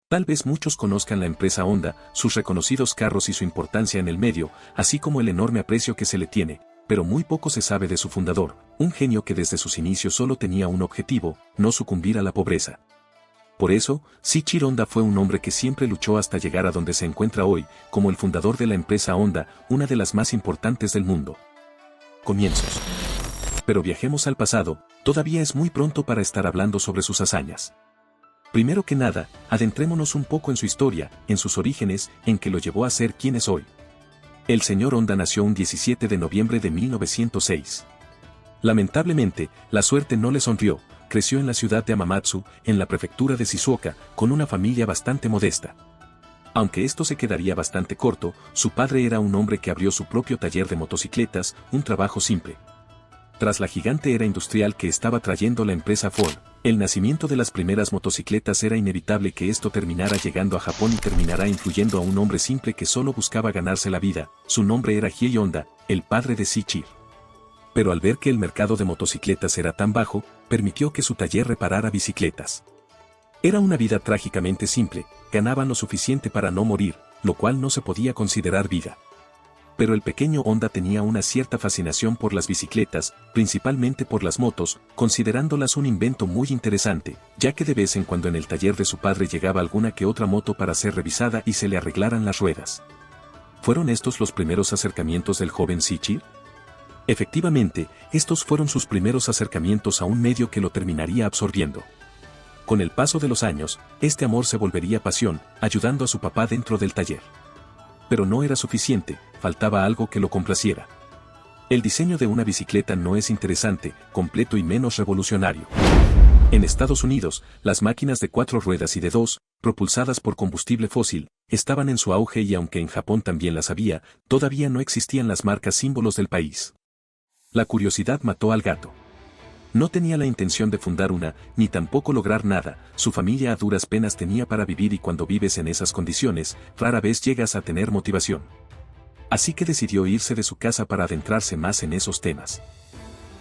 Tal vez muchos conozcan la empresa Honda, sus reconocidos carros y su importancia en el medio, así como el enorme aprecio que se le tiene, pero muy poco se sabe de su fundador, un genio que desde sus inicios solo tenía un objetivo, no sucumbir a la pobreza. Por eso, Shiichiro Honda fue un hombre que siempre luchó hasta llegar a donde se encuentra hoy, como el fundador de la empresa Honda, una de las más importantes del mundo. Comienzos. Pero viajemos al pasado, todavía es muy pronto para estar hablando sobre sus hazañas. Primero que nada, adentrémonos un poco en su historia, en sus orígenes, en que lo llevó a ser quien es hoy. El señor Honda nació un 17 de noviembre de 1906. Lamentablemente, la suerte no le sonrió, creció en la ciudad de Hamamatsu, en la prefectura de Shizuoka, con una familia bastante modesta. Aunque esto se quedaría bastante corto, su padre era un hombre que abrió su propio taller de motocicletas, un trabajo simple. Tras la gigante era industrial que estaba trayendo la empresa Ford, el nacimiento de las primeras motocicletas era inevitable que esto terminara llegando a Japón y terminará influyendo a un hombre simple que solo buscaba ganarse la vida. Su nombre era Hiei Honda, el padre de Shiichiro. Pero al ver que el mercado de motocicletas era tan bajo, permitió que su taller reparara bicicletas. Era una vida trágicamente simple, ganaban lo suficiente para no morir, lo cual no se podía considerar vida. Pero el pequeño Honda tenía una cierta fascinación por las bicicletas, principalmente por las motos, considerándolas un invento muy interesante, ya que de vez en cuando en el taller de su padre llegaba alguna que otra moto para ser revisada y se le arreglaran las ruedas. ¿Fueron estos los primeros acercamientos del joven Shiichiro? Efectivamente, estos fueron sus primeros acercamientos a un medio que lo terminaría absorbiendo. Con el paso de los años, este amor se volvería pasión, ayudando a su papá dentro del taller. Pero no era suficiente, faltaba algo que lo complaciera. El diseño de una bicicleta no es interesante, completo y menos revolucionario. En Estados Unidos, las máquinas de 4 ruedas y de 2, propulsadas por combustible fósil, estaban en su auge y aunque en Japón también las había, todavía no existían las marcas símbolos del país. La curiosidad mató al gato. No tenía la intención de fundar una, ni tampoco lograr nada, su familia a duras penas tenía para vivir y cuando vives en esas condiciones, rara vez llegas a tener motivación. Así que decidió irse de su casa para adentrarse más en esos temas.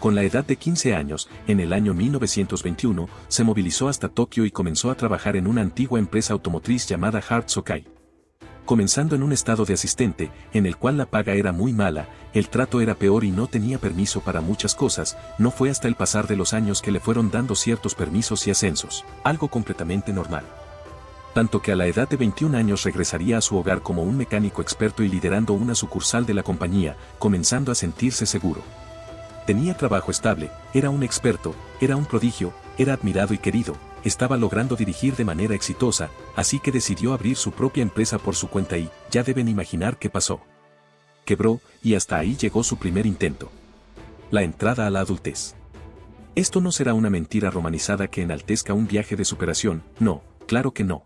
Con la edad de 15 años, en el año 1921, se movilizó hasta Tokio y comenzó a trabajar en una antigua empresa automotriz llamada Heart Sokai. Comenzando en un estado de asistente, en el cual la paga era muy mala, el trato era peor y no tenía permiso para muchas cosas, no fue hasta el pasar de los años que le fueron dando ciertos permisos y ascensos, algo completamente normal. Tanto que a la edad de 21 años regresaría a su hogar como un mecánico experto y liderando una sucursal de la compañía, comenzando a sentirse seguro. Tenía trabajo estable, era un experto, era un prodigio, era admirado y querido, estaba logrando dirigir de manera exitosa, así que decidió abrir su propia empresa por su cuenta y, ya deben imaginar qué pasó. Quebró, y hasta ahí llegó su primer intento. La entrada a la adultez. Esto no será una mentira romanizada que enaltezca un viaje de superación, no, claro que no.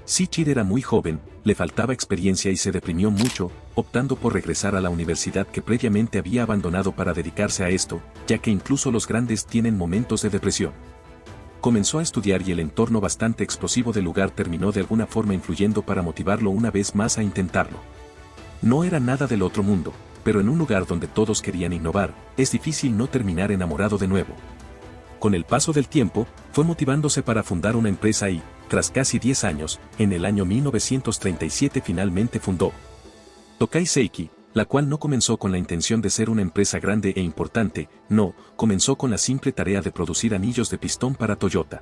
Shiichiro era muy joven, le faltaba experiencia y se deprimió mucho, optando por regresar a la universidad que previamente había abandonado para dedicarse a esto, ya que incluso los grandes tienen momentos de depresión. Comenzó a estudiar y el entorno bastante explosivo del lugar terminó de alguna forma influyendo para motivarlo una vez más a intentarlo. No era nada del otro mundo, pero en un lugar donde todos querían innovar, es difícil no terminar enamorado de nuevo. Con el paso del tiempo, fue motivándose para fundar una empresa y, tras casi 10 años, en el año 1937 finalmente fundó Tokai Seiki, la cual no comenzó con la intención de ser una empresa grande e importante, no, comenzó con la simple tarea de producir anillos de pistón para Toyota.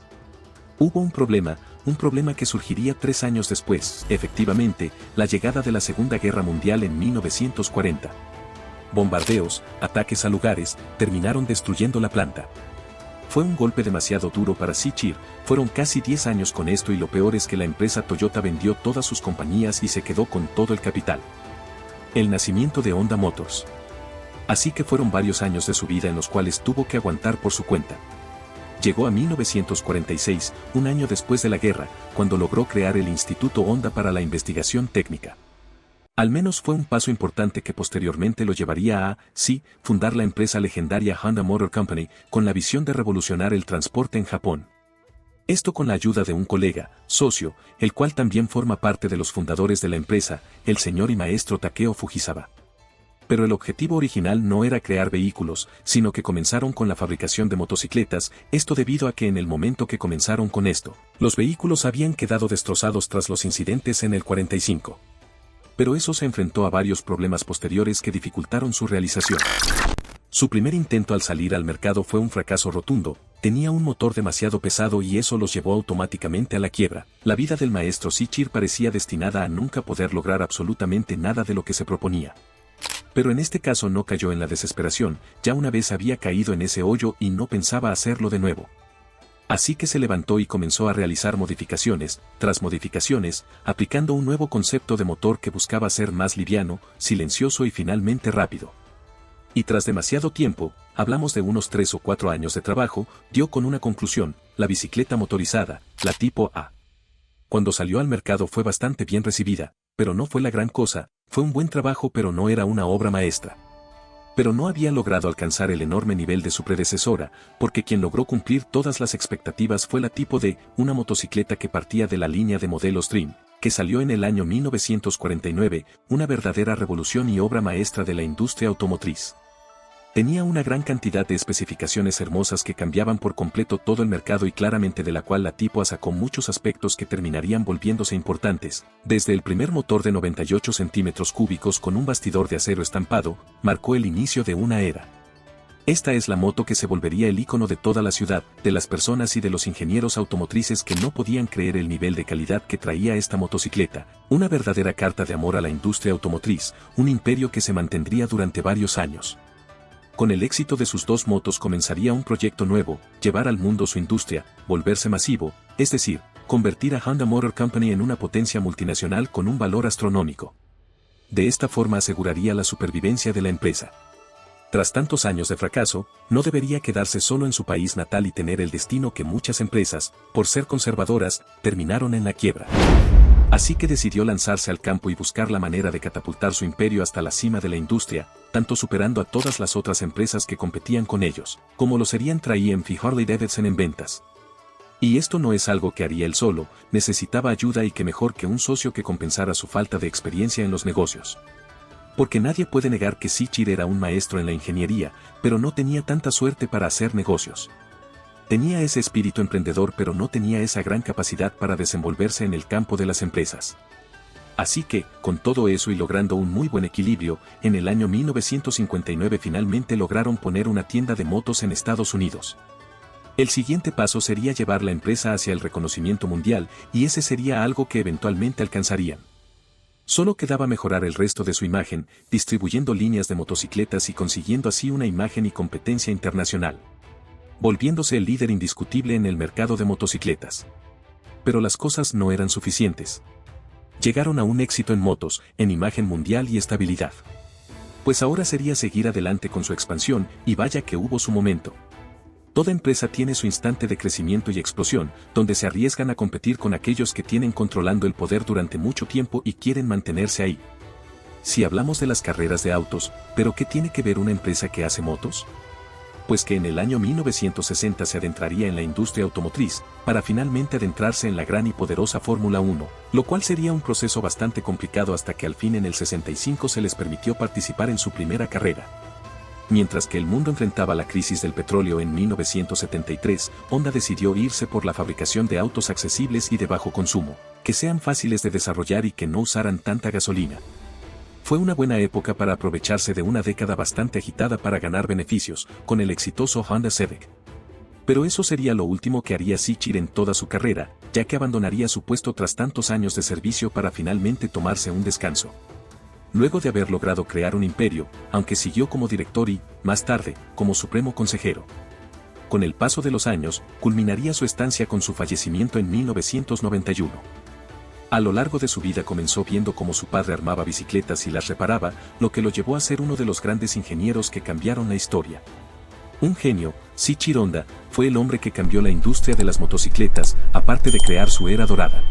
Hubo un problema que surgiría 3 años después, efectivamente, la llegada de la Segunda Guerra Mundial en 1940. Bombardeos, ataques a lugares, terminaron destruyendo la planta. Fue un golpe demasiado duro para Shiichiro, fueron casi 10 años con esto y lo peor es que la empresa Toyota vendió todas sus compañías y se quedó con todo el capital. El nacimiento de Honda Motors. Así que fueron varios años de su vida en los cuales tuvo que aguantar por su cuenta. Llegó a 1946, un año después de la guerra, cuando logró crear el Instituto Honda para la Investigación Técnica. Al menos fue un paso importante que posteriormente lo llevaría a, sí, fundar la empresa legendaria Honda Motor Company, con la visión de revolucionar el transporte en Japón. Esto con la ayuda de un colega, socio, el cual también forma parte de los fundadores de la empresa, el señor y maestro Takeo Fujisawa. Pero el objetivo original no era crear vehículos, sino que comenzaron con la fabricación de motocicletas, esto debido a que en el momento que comenzaron con esto, los vehículos habían quedado destrozados tras los incidentes en el 45. Pero eso se enfrentó a varios problemas posteriores que dificultaron su realización. Su primer intento al salir al mercado fue un fracaso rotundo, tenía un motor demasiado pesado y eso los llevó automáticamente a la quiebra. La vida del maestro Sichir parecía destinada a nunca poder lograr absolutamente nada de lo que se proponía. Pero en este caso no cayó en la desesperación, ya una vez había caído en ese hoyo y no pensaba hacerlo de nuevo. Así que se levantó y comenzó a realizar modificaciones, tras modificaciones, aplicando un nuevo concepto de motor que buscaba ser más liviano, silencioso y finalmente rápido. Y tras demasiado tiempo, hablamos de unos 3 o 4 años de trabajo, dio con una conclusión, la bicicleta motorizada, la tipo A. Cuando salió al mercado fue bastante bien recibida, pero no fue la gran cosa, fue un buen trabajo pero no era una obra maestra. Pero no había logrado alcanzar el enorme nivel de su predecesora, porque quien logró cumplir todas las expectativas fue la tipo D, una motocicleta que partía de la línea de modelos Dream, que salió en el año 1949, una verdadera revolución y obra maestra de la industria automotriz. Tenía una gran cantidad de especificaciones hermosas que cambiaban por completo todo el mercado y claramente de la cual la tipo A sacó muchos aspectos que terminarían volviéndose importantes. Desde el primer motor de 98 centímetros cúbicos con un bastidor de acero estampado, marcó el inicio de una era. Esta es la moto que se volvería el ícono de toda la ciudad, de las personas y de los ingenieros automotrices que no podían creer el nivel de calidad que traía esta motocicleta, una verdadera carta de amor a la industria automotriz, un imperio que se mantendría durante varios años. Con el éxito de sus dos motos comenzaría un proyecto nuevo, llevar al mundo su industria, volverse masivo, es decir, convertir a Honda Motor Company en una potencia multinacional con un valor astronómico. De esta forma aseguraría la supervivencia de la empresa. Tras tantos años de fracaso, no debería quedarse solo en su país natal y tener el destino que muchas empresas, por ser conservadoras, terminaron en la quiebra. Así que decidió lanzarse al campo y buscar la manera de catapultar su imperio hasta la cima de la industria, tanto superando a todas las otras empresas que competían con ellos, como lo serían Triumph y Harley-Davidson en ventas. Y esto no es algo que haría él solo, necesitaba ayuda y qué mejor que un socio que compensara su falta de experiencia en los negocios. Porque nadie puede negar que Sichir era un maestro en la ingeniería, pero no tenía tanta suerte para hacer negocios. Tenía ese espíritu emprendedor pero no tenía esa gran capacidad para desenvolverse en el campo de las empresas. Así que, con todo eso y logrando un muy buen equilibrio, en el año 1959 finalmente lograron poner una tienda de motos en Estados Unidos. El siguiente paso sería llevar la empresa hacia el reconocimiento mundial y ese sería algo que eventualmente alcanzarían. Solo quedaba mejorar el resto de su imagen, distribuyendo líneas de motocicletas y consiguiendo así una imagen y competencia internacional, volviéndose el líder indiscutible en el mercado de motocicletas. Pero las cosas no eran suficientes. Llegaron a un éxito en motos, en imagen mundial y estabilidad. Pues ahora sería seguir adelante con su expansión, y vaya que hubo su momento. Toda empresa tiene su instante de crecimiento y explosión, donde se arriesgan a competir con aquellos que tienen controlando el poder durante mucho tiempo y quieren mantenerse ahí. Si hablamos de las carreras de autos, ¿pero qué tiene que ver una empresa que hace motos? Pues que en el año 1960 se adentraría en la industria automotriz, para finalmente adentrarse en la gran y poderosa Fórmula 1, lo cual sería un proceso bastante complicado hasta que al fin en el 65 se les permitió participar en su primera carrera. Mientras que el mundo enfrentaba la crisis del petróleo en 1973, Honda decidió irse por la fabricación de autos accesibles y de bajo consumo, que sean fáciles de desarrollar y que no usaran tanta gasolina. Fue una buena época para aprovecharse de una década bastante agitada para ganar beneficios, con el exitoso Honda Civic. Pero eso sería lo último que haría Sichir en toda su carrera, ya que abandonaría su puesto tras tantos años de servicio para finalmente tomarse un descanso. Luego de haber logrado crear un imperio, aunque siguió como director y, más tarde, como supremo consejero. Con el paso de los años, culminaría su estancia con su fallecimiento en 1991. A lo largo de su vida comenzó viendo cómo su padre armaba bicicletas y las reparaba, lo que lo llevó a ser uno de los grandes ingenieros que cambiaron la historia. Un genio, Sichir Honda, fue el hombre que cambió la industria de las motocicletas, aparte de crear su era dorada.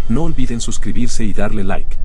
No olviden suscribirse y darle like.